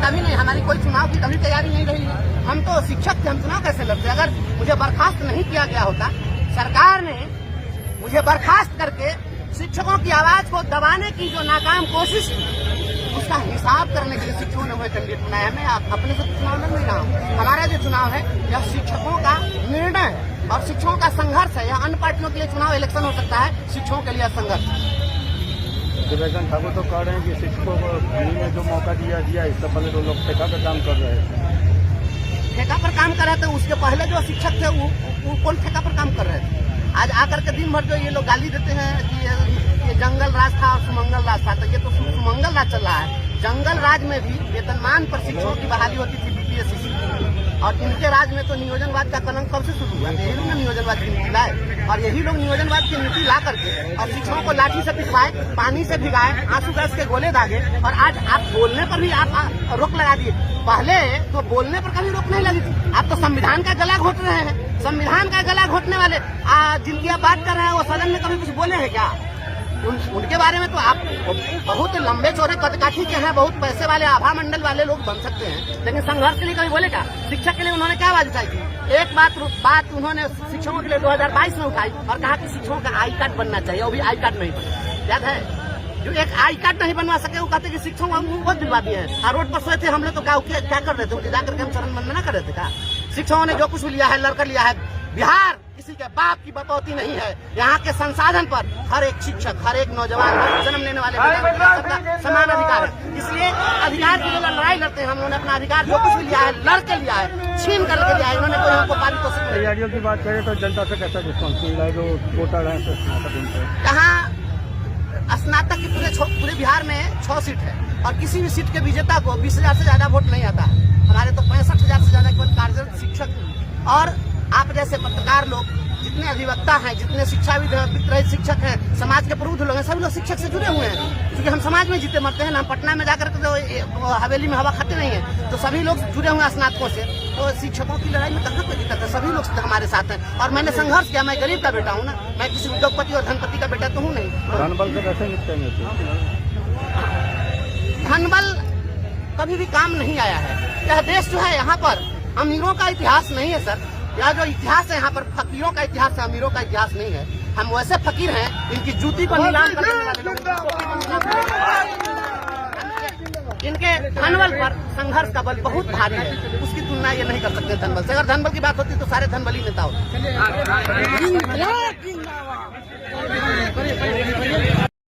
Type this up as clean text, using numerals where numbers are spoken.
कभी नहीं, हमारी कोई चुनाव की कभी तैयारी नहीं रही है। हम तो शिक्षक थे, हम चुनाव कैसे लड़ते? अगर मुझे बर्खास्त नहीं किया गया होता, सरकार ने मुझे बर्खास्त करके शिक्षकों की आवाज को दबाने की जो नाकाम कोशिश, उसका हिसाब करने के लिए शिक्षकों ने वह कैंडिडेट बनाया। मैं अपने से चुनाव लड़ नहीं रहा हूँ। हमारा जो चुनाव है यह शिक्षकों का निर्णय है और शिक्षकों का संघर्ष है। यह अन्य पार्टियों के लिए चुनाव इलेक्शन हो सकता है, शिक्षकों के लिए संघर्ष। दिव्यांग ठाकुर तो कह रहे हैं कि शिक्षकों को फ्री में जो मौका दिया इससे पहले तो लोग ठेका पर काम कर रहे थे। ठेका पर काम कर रहे थे, उसके पहले जो शिक्षक थे वो कौन ठेका पर काम कर रहे थे? आज आकर के दिन भर जो ये लोग गाली देते हैं कि ये जंगल राज था और सुमंगल राज था, तो ये तो सुमंगल राज चल रहा है। जंगल राज में भी वेतनमान पर शिक्षकों की बहाली होती थी बीपीएससी की, और इनके राज में तो नियोजनवाद का कलंक कब से शुरू हुआ? यही लोग ने नियोजनवाद की नीति लाए और यही लोग नियोजनवाद की नीति ला करके और शिक्षकों को लाठी से पिटवाए, पानी से भिगाए, आंसू गैस के गोले दागे, और आज आप बोलने पर भी आप रोक लगा दिए। पहले तो बोलने पर कभी रोक नहीं लगी थी, आप तो संविधान का गला घोट रहे हैं। संविधान का गला घोटने वाले जिनकी आप बात कर रहे हैं वो सदन में कभी कुछ बोले हैं क्या? उनके बारे में तो आप बहुत लंबे चौड़े कदकाठी के हैं, बहुत पैसे वाले आभा मंडल वाले लोग बन सकते हैं, लेकिन संघर्ष के लिए कभी बोले क्या? शिक्षक के लिए उन्होंने क्या आवाज उठाई थी? एक बात उन्होंने शिक्षकों के लिए 2022 में उठाई और कहा कि शिक्षकों का आई कार्ड बनना चाहिए, वो भी आई कार्ड नहीं बना। याद है? जो एक आई कार्ड नहीं बनवा सके वो कहते कि शिक्षकों को बहुत दिलवा दिए हैं। और रोड पर सोए थे हम लोग, तो क्या कर रहे थे? जाकर के हम चरण बंदना कर रहे थे क्या? शिक्षकों ने जो कुछ लिया है लड़कर लिया है। बिहार किसी के बाप की बपौती नहीं है। यहाँ के संसाधन पर हर एक शिक्षक, हर एक नौजवान, जन्म लेने वाले सबका समान अधिकार है। इसलिए अधिकार के लिए लड़ाई लड़ते हैं। हम लोगों ने अपना अधिकार जो कुछ भी लिया है लड़ के लिया है, छीन करके लिया है। इन्होंने कोई हमको पारितोषिक तैयारियों की बात करें तो जनता से कैसा रिस्पॉन्स मिला है? जो वोटर है कहाँ स्नातक की पूरे बिहार में 6 सीट है और किसी भी सीट के विजेता को 20,000 से ज्यादा वोट नहीं आता। हमारे तो 65,000 से ज्यादा केवल कार्यरत शिक्षक और आप जैसे पत्रकार लोग, जितने अधिवक्ता हैं, जितने शिक्षाविद रहित शिक्षक हैं, समाज के प्रबुद्ध लोग हैं, सभी लोग शिक्षक से जुड़े हुए हैं। क्योंकि हम समाज में जीते मरते हैं ना, हम पटना में जाकर के तो हवेली में हवा खाते नहीं है, तो सभी लोग जुड़े हुए हैं स्नातकों से। तो शिक्षकों की लड़ाई में कहाँ कोई दिक्कत है? सभी लोग हमारे साथ हैं और मैंने संघर्ष किया। मैं गरीब का बेटा हूँ ना, मैं किसी उद्योगपति और धनपति का बेटा तो हूँ नहीं। धनबल से कैसे निपटेंगे? धनबल कभी भी काम नहीं आया है। यह देश जो है, यहाँ पर अमीरों का इतिहास नहीं है सर। यह जो इतिहास है यहाँ पर फकीरों का इतिहास है, अमीरों का इतिहास नहीं है। हम वैसे फकीर हैं इनकी जूती को नीलाम करने वाले लोग, इनके धनबल पर संघर्ष का बल बहुत भारी है। उसकी तुलना ये नहीं कर सकते धनबल से। अगर धनबल की बात होती तो सारे धनबली नेता होते।